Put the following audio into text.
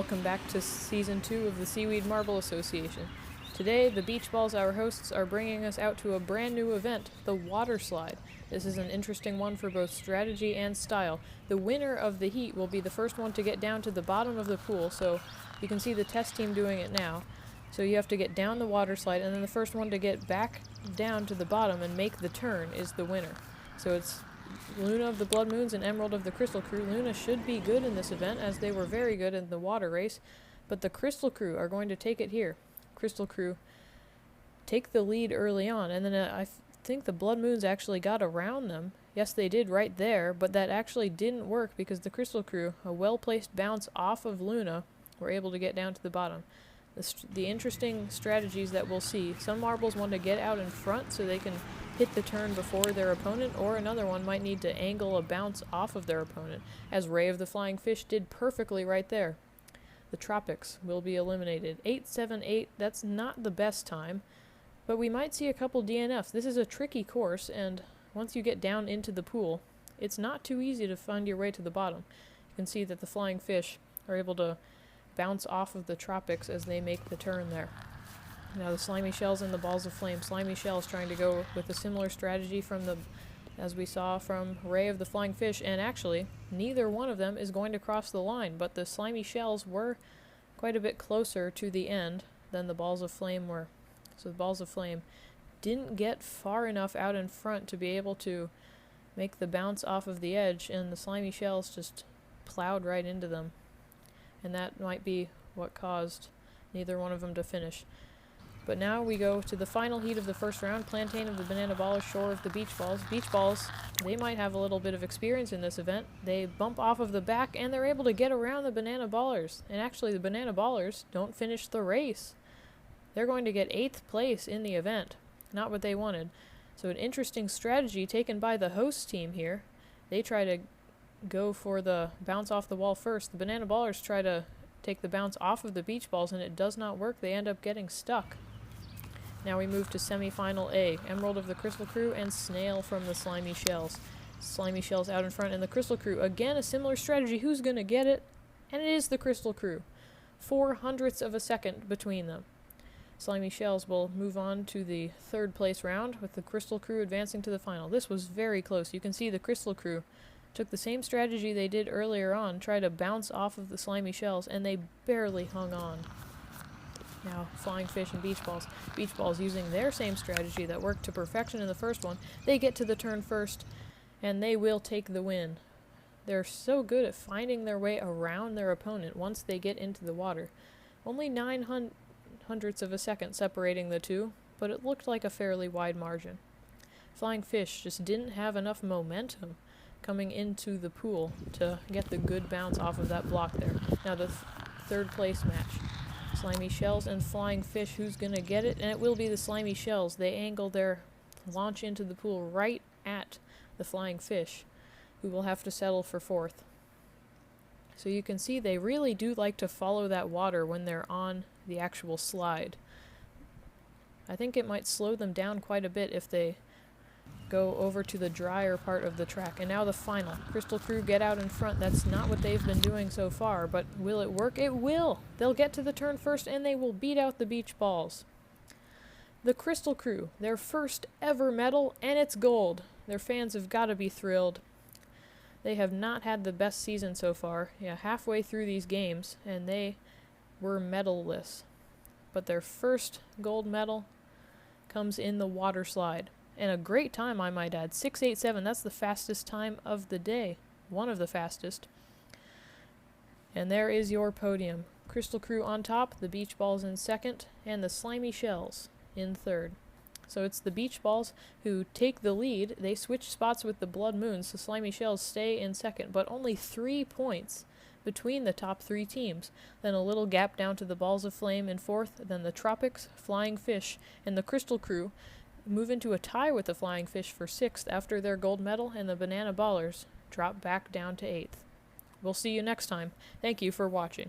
welcome back to Season 2 of the Seaweed Marble Association. Today, the Beach Balls, our hosts, are bringing us out to a brand new event, the Waterslide. This is an interesting one for both strategy and style. The winner of the heat will be the first one to get down to the bottom of the pool, so you can see the test team doing it now. So you have to get down the waterslide, and then the first one to get back down to the bottom and make the turn is the winner. So it's Luna of the Blood Moons and Emerald of the Crystal Crew. Luna should be good in this event, as they were very good in the water race, but the Crystal Crew are going to take it here. Crystal Crew take the lead early on, and then I think the Blood Moons actually got around them. Yes, they did right there, but that actually didn't work because the Crystal Crew, a well-placed bounce off of Luna, were able to get down to the bottom. The interesting strategies that we'll see, some marbles want to get out in front so they can hit the turn before their opponent, or another one might need to angle a bounce off of their opponent, as Ray of the Flying Fish did perfectly right there. The Tropics will be eliminated. 8-7-8, that's not the best time, but we might see a couple DNFs. This is a tricky course, and once you get down into the pool, it's not too easy to find your way to the bottom. You can see that the Flying Fish are able to bounce off of the Tropics as they make the turn there. Now the Slimy Shells and the Balls of Flame. Slimy Shells trying to go with a similar strategy as we saw from Ray of the Flying Fish, and actually neither one of them is going to cross the line, but the Slimy Shells were quite a bit closer to the end than the Balls of Flame were. So the Balls of Flame didn't get far enough out in front to be able to make the bounce off of the edge, and the Slimy Shells just plowed right into them. And that might be what caused neither one of them to finish. But now we go to the final heat of the first round. Plantain of the Banana Ballers, Shore of the Beach Balls. Beach Balls, they might have a little bit of experience in this event. They bump off of the back, and they're able to get around the Banana Ballers. And actually, the Banana Ballers don't finish the race. They're going to get 8th place in the event. Not what they wanted. So an interesting strategy taken by the host team here. They try to go for the bounce off the wall first. The Banana Ballers try to take the bounce off of the Beach Balls, and it does not work. They end up getting stuck. Now we move to semi-final A. Emerald of the Crystal Crew and Snail from the Slimy Shells. Slimy Shells out in front, and the Crystal Crew, again a similar strategy. Who's going to get it? And it is the Crystal Crew. 0.04 of a second between them. Slimy Shells will move on to the third place round, with the Crystal Crew advancing to the final. This was very close. You can see the Crystal Crew took the same strategy they did earlier on, tried to bounce off of the Slimy Shells, and they barely hung on. Now, Flying Fish and Beach Balls. Beach Balls using their same strategy that worked to perfection in the first one. They get to the turn first, and they will take the win. They're so good at finding their way around their opponent once they get into the water. Only 0.09 of a second separating the two, but it looked like a fairly wide margin. Flying Fish just didn't have enough momentum coming into the pool to get the good bounce off of that block there. Now the third place match. Slimy Shells and Flying Fish, who's going to get it? And it will be the Slimy Shells. They angle their launch into the pool right at the Flying Fish, who will have to settle for 4th. So you can see they really do like to follow that water when they're on the actual slide. I think it might slow them down quite a bit if they go over to the drier part of the track. And now the final. Crystal Crew get out in front. That's not what they've been doing so far, but will it work? It will! They'll get to the turn first, and they will beat out the Beach Balls. The Crystal Crew, their first ever medal, and it's gold. Their fans have got to be thrilled. They have not had the best season so far. Yeah, halfway through these games, and they were medal-less. But their first gold medal comes in the Waterslide. And a great time, I might add. 6:87, that's the fastest time of the day. One of the fastest. And there is your podium. Crystal Crew on top, the Beach Balls in second, and the Slimy Shells in third. So it's the Beach Balls who take the lead. They switch spots with the Blood Moons. The Slimy Shells stay in second, but only 3 points between the top 3 teams. Then a little gap down to the Balls of Flame in fourth, then the Tropics, Flying Fish, and the Crystal Crew move into a tie with the Flying Fish for 6th after their gold medal, and the Banana Ballers drop back down to 8th. We'll see you next time. Thank you for watching.